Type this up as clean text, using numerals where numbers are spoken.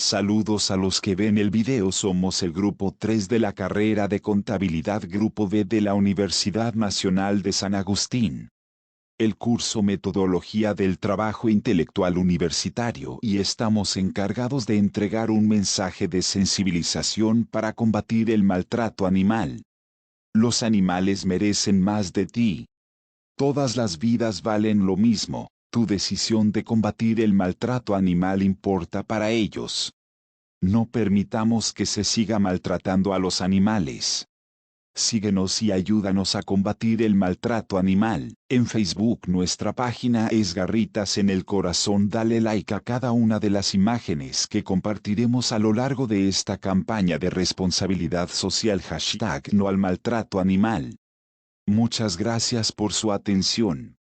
Saludos a los que ven el video. Somos el grupo 3 de la carrera de Contabilidad Grupo B de la Universidad Nacional de San Agustín. El curso Metodología del Trabajo Intelectual Universitario, y estamos encargados de entregar un mensaje de sensibilización para combatir el maltrato animal. Los animales merecen más de ti. Todas las vidas valen lo mismo. Tu decisión de combatir el maltrato animal importa para ellos. No permitamos que se siga maltratando a los animales. Síguenos y ayúdanos a combatir el maltrato animal. En Facebook nuestra página es Garritas en el Corazón. Dale like a cada una de las imágenes que compartiremos a lo largo de esta campaña de responsabilidad social. #No al maltrato animal. Muchas gracias por su atención.